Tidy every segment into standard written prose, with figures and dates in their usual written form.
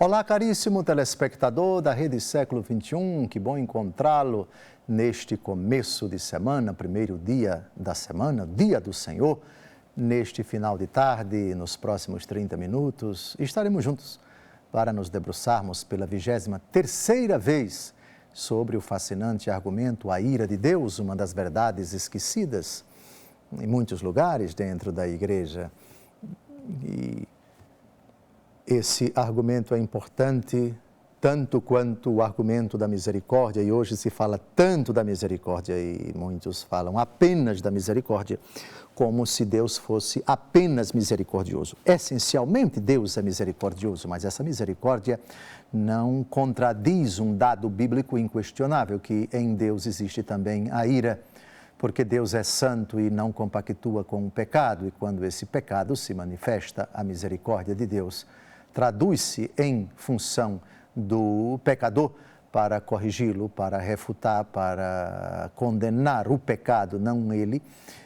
Olá, caríssimo telespectador da Rede Século XXI, que bom encontrá-lo neste começo de semana, primeiro dia da semana, dia do Senhor. Neste final de tarde, nos próximos 30 minutos, estaremos juntos para nos debruçarmos pela 23ª vez sobre o fascinante argumento A Ira de Deus, uma das verdades esquecidas em muitos lugares dentro da igreja. E esse argumento é importante tanto quanto o argumento da misericórdia, e hoje se fala tanto da misericórdia e muitos falam apenas da misericórdia, como se Deus fosse apenas misericordioso. Essencialmente, Deus é misericordioso, mas essa misericórdia não contradiz um dado bíblico inquestionável, que em Deus existe também a ira, porque Deus é santo e não compactua com o pecado, e quando esse pecado se manifesta, a misericórdia de Deus traduz-se em função do pecador para corrigi-lo, para refutar, para condenar o pecado, não ele,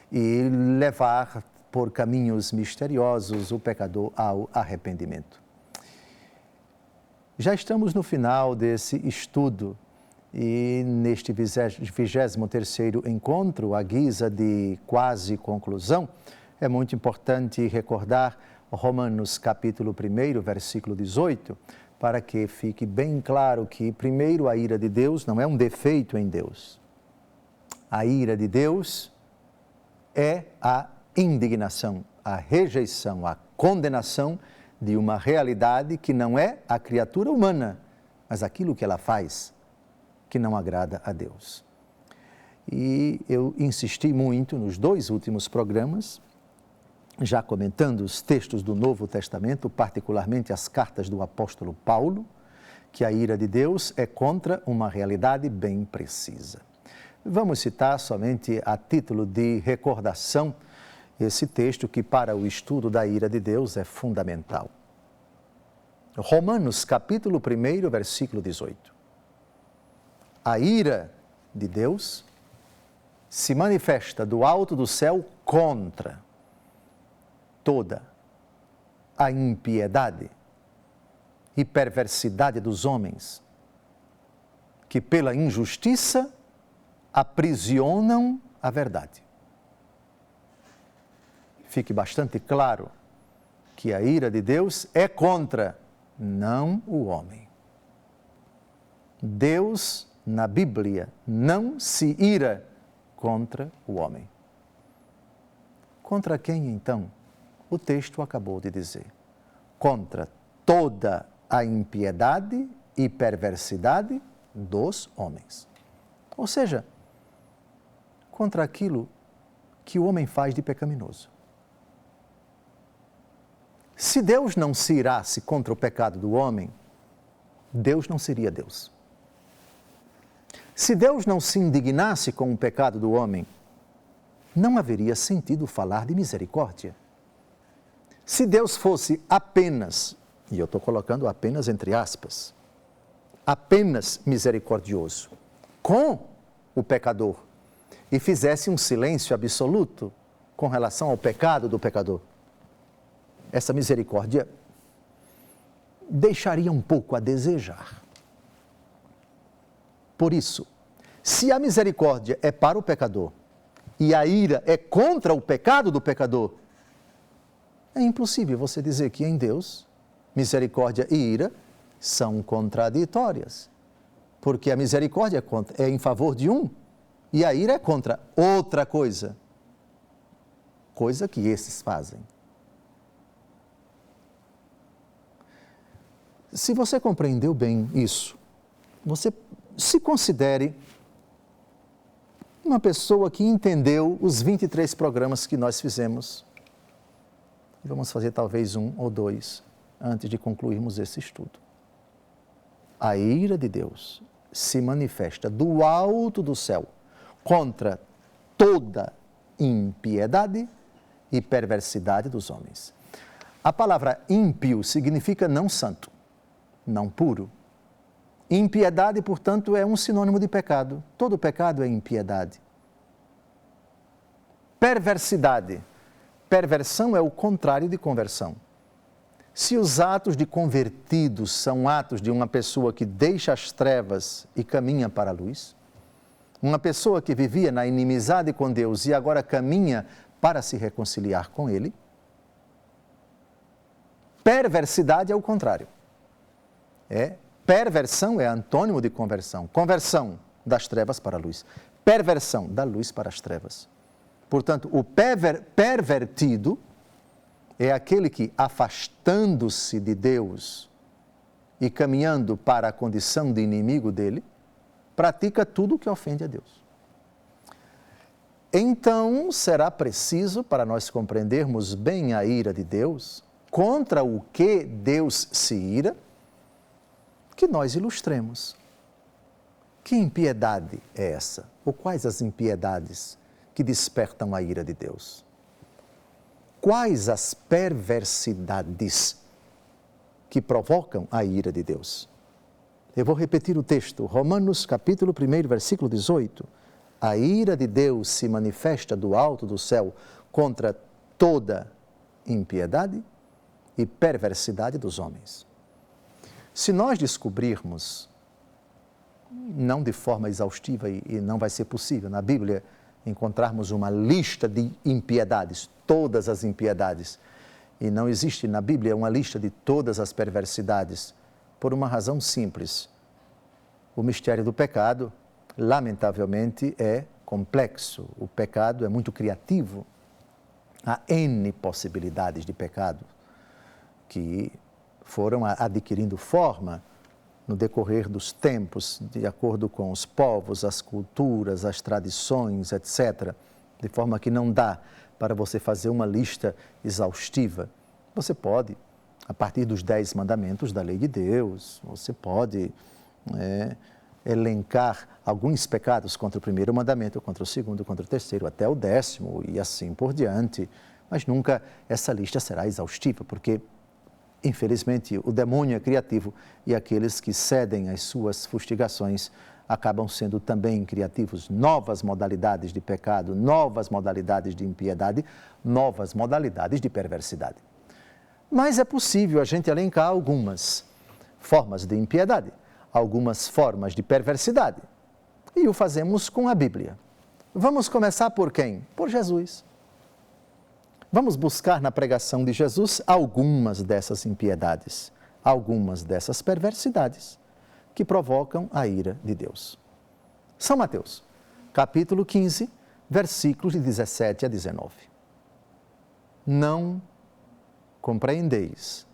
e levar por caminhos misteriosos o pecador ao arrependimento. Já estamos no final desse estudo e neste 23º encontro, à guisa de quase conclusão, é muito importante recordar Romanos capítulo 1, versículo 18, para que fique bem claro que, primeiro, a ira de Deus não é um defeito em Deus. A ira de Deus é a indignação, a rejeição, a condenação de uma realidade que não é a criatura humana, mas aquilo que ela faz, que não agrada a Deus. E eu insisti muito nos 2 últimos programas, já comentando os textos do Novo Testamento, particularmente as cartas do apóstolo Paulo, que a ira de Deus é contra uma realidade bem precisa. Vamos citar somente a título de recordação esse texto que para o estudo da ira de Deus é fundamental. Romanos capítulo 1, versículo 18. A ira de Deus se manifesta do alto do céu contra toda a impiedade e perversidade dos homens, que pela injustiça aprisionam a verdade. Fique bastante claro que a ira de Deus é contra, não o homem. Deus, na Bíblia, não se ira contra o homem. Contra quem, então? O texto acabou de dizer: contra toda a impiedade e perversidade dos homens. Ou seja, contra aquilo que o homem faz de pecaminoso. Se Deus não se irasse contra o pecado do homem, Deus não seria Deus. Se Deus não se indignasse com o pecado do homem, não haveria sentido falar de misericórdia. Se Deus fosse apenas, e eu estou colocando apenas entre aspas, apenas misericordioso com o pecador e fizesse um silêncio absoluto com relação ao pecado do pecador, essa misericórdia deixaria um pouco a desejar. Por isso, se a misericórdia é para o pecador e a ira é contra o pecado do pecador, é impossível você dizer que em Deus, misericórdia e ira são contraditórias. Porque a misericórdia é em favor de um e a ira é contra outra coisa. Coisa que esses fazem. Se você compreendeu bem isso, você se considere uma pessoa que entendeu os 23 programas que nós fizemos. Vamos fazer talvez 1 ou 2 antes de concluirmos esse estudo. A ira de Deus se manifesta do alto do céu contra toda impiedade e perversidade dos homens. A palavra ímpio significa não santo, não puro. Impiedade, portanto, é um sinônimo de pecado. Todo pecado é impiedade. Perversidade. Perversão é o contrário de conversão. Se os atos de convertidos são atos de uma pessoa que deixa as trevas e caminha para a luz, uma pessoa que vivia na inimizade com Deus e agora caminha para se reconciliar com Ele, perversidade é o contrário. Perversão é antônimo de conversão. Conversão das trevas para a luz. Perversão da luz para as trevas. Portanto, o pervertido é aquele que, afastando-se de Deus e caminhando para a condição de inimigo dele, pratica tudo o que ofende a Deus. Então, será preciso, para nós compreendermos bem a ira de Deus, contra o que Deus se ira, que nós ilustremos. Que impiedade é essa? Ou quais as impiedades que despertam a ira de Deus? Quais as perversidades que provocam a ira de Deus? Eu vou repetir o texto, Romanos capítulo 1, versículo 18. A ira de Deus se manifesta do alto do céu contra toda impiedade e perversidade dos homens. Se nós descobrirmos, não de forma exaustiva e não vai ser possível na Bíblia, encontrarmos uma lista de impiedades, todas as impiedades, e não existe na Bíblia uma lista de todas as perversidades, por uma razão simples. O mistério do pecado, lamentavelmente, é complexo. O pecado é muito criativo. Há N possibilidades de pecado que foram adquirindo forma no decorrer dos tempos, de acordo com os povos, as culturas, as tradições, etc., de forma que não dá para você fazer uma lista exaustiva. Você pode, a partir dos 10 mandamentos da lei de Deus, você pode elencar alguns pecados contra o primeiro mandamento, contra o segundo, contra o terceiro, até o 10º e assim por diante, mas nunca essa lista será exaustiva, porque infelizmente, o demônio é criativo e aqueles que cedem às suas fustigações acabam sendo também criativos. Novas modalidades de pecado, novas modalidades de impiedade, novas modalidades de perversidade. Mas é possível a gente elencar algumas formas de impiedade, algumas formas de perversidade. E o fazemos com a Bíblia. Vamos começar por quem? Por Jesus. Vamos buscar na pregação de Jesus algumas dessas impiedades, algumas dessas perversidades que provocam a ira de Deus. São Mateus, capítulo 15, versículos de 17 a 19. Não compreendeis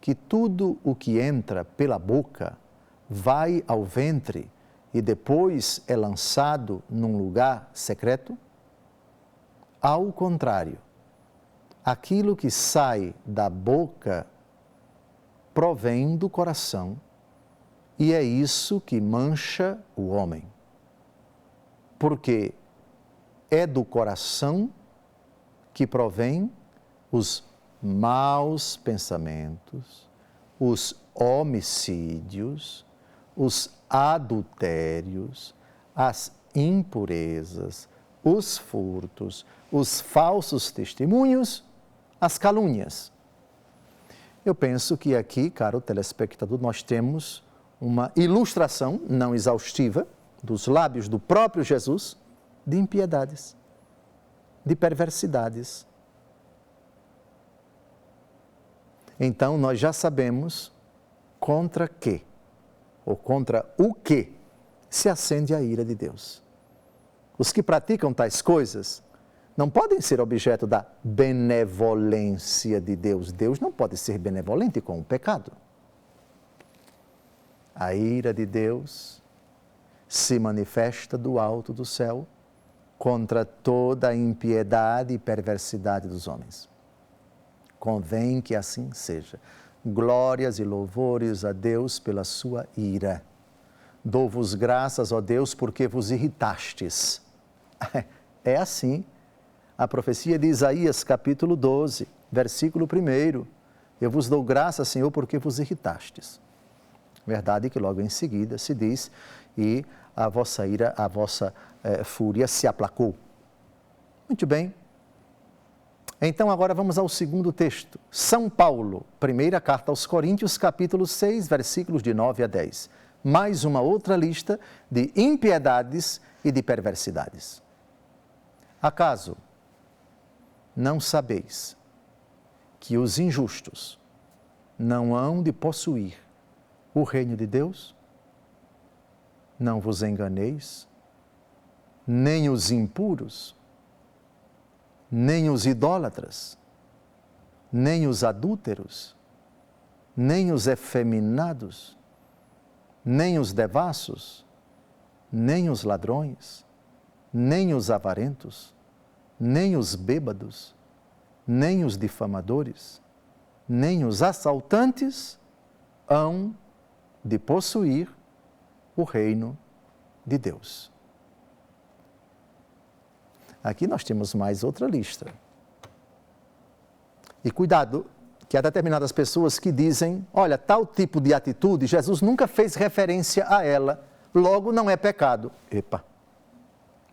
que tudo o que entra pela boca vai ao ventre e depois é lançado num lugar secreto? Ao contrário, aquilo que sai da boca provém do coração, e é isso que mancha o homem. Porque é do coração que provém os maus pensamentos, os homicídios, os adultérios, as impurezas, os furtos, os falsos testemunhos, as calúnias. Eu penso que aqui, caro telespectador, nós temos uma ilustração, não exaustiva, dos lábios do próprio Jesus, de impiedades, de perversidades. Então, nós já sabemos contra que, ou contra o que, se acende a ira de Deus. Os que praticam tais coisas não podem ser objeto da benevolência de Deus. Deus não pode ser benevolente com o pecado. A ira de Deus se manifesta do alto do céu contra toda a impiedade e perversidade dos homens. Convém que assim seja. Glórias e louvores a Deus pela sua ira. Dou-vos graças, ó Deus, porque vos irritastes. É assim. A profecia de Isaías, capítulo 12, versículo 1. Eu vos dou graça, Senhor, porque vos irritastes. Verdade que logo em seguida se diz, e a vossa ira, a vossa fúria se aplacou. Muito bem. Então agora vamos ao segundo texto. São Paulo, primeira carta aos Coríntios, capítulo 6, versículos de 9 a 10. Mais uma outra lista de impiedades e de perversidades. Acaso não sabeis que os injustos não hão de possuir o reino de Deus? Não vos enganeis, nem os impuros, nem os idólatras, nem os adúlteros, nem os efeminados, nem os devassos, nem os ladrões, nem os avarentos, nem os bêbados, nem os difamadores, nem os assaltantes hão de possuir o reino de Deus. Aqui nós temos mais outra lista. E cuidado, que há determinadas pessoas que dizem, olha, tal tipo de atitude, Jesus nunca fez referência a ela, logo não é pecado. Epa,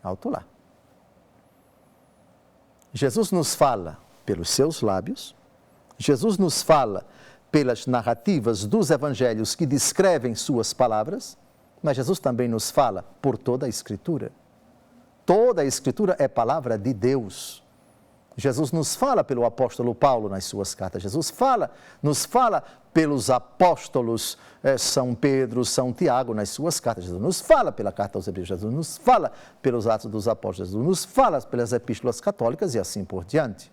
alto lá. Jesus nos fala pelos seus lábios, Jesus nos fala pelas narrativas dos evangelhos que descrevem suas palavras, mas Jesus também nos fala por toda a Escritura. Toda a Escritura é palavra de Deus. Jesus nos fala pelo apóstolo Paulo nas suas cartas. Jesus nos fala pelos apóstolos São Pedro, São Tiago nas suas cartas. Jesus nos fala pela carta aos Hebreus. Jesus nos fala pelos Atos dos Apóstolos. Jesus nos fala pelas epístolas católicas e assim por diante.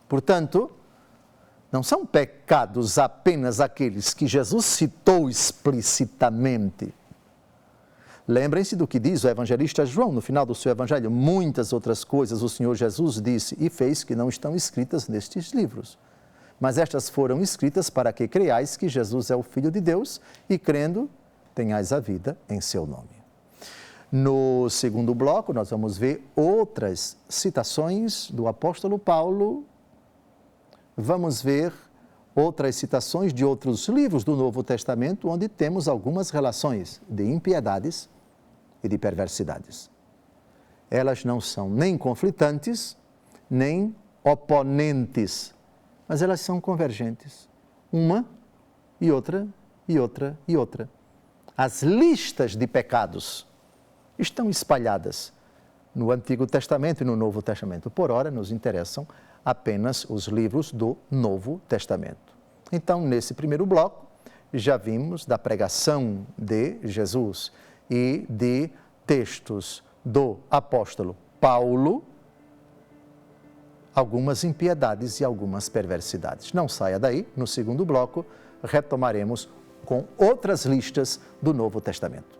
Portanto, não são pecados apenas aqueles que Jesus citou explicitamente. Lembrem-se do que diz o evangelista João no final do seu evangelho. Muitas outras coisas o Senhor Jesus disse e fez que não estão escritas nestes livros. Mas estas foram escritas para que creiais que Jesus é o Filho de Deus e, crendo, tenhais a vida em seu nome. No segundo bloco, nós vamos ver outras citações do apóstolo Paulo. Vamos ver outras citações de outros livros do Novo Testamento, onde temos algumas relações de impiedades e de perversidades. Elas não são nem conflitantes, nem oponentes, mas elas são convergentes. Uma e outra, e outra, e outra. As listas de pecados estão espalhadas no Antigo Testamento e no Novo Testamento. Por ora, nos interessam apenas os livros do Novo Testamento. Então, nesse primeiro bloco, já vimos da pregação de Jesus e de textos do apóstolo Paulo, algumas impiedades e algumas perversidades. Não saia daí, no segundo bloco, retomaremos com outras listas do Novo Testamento.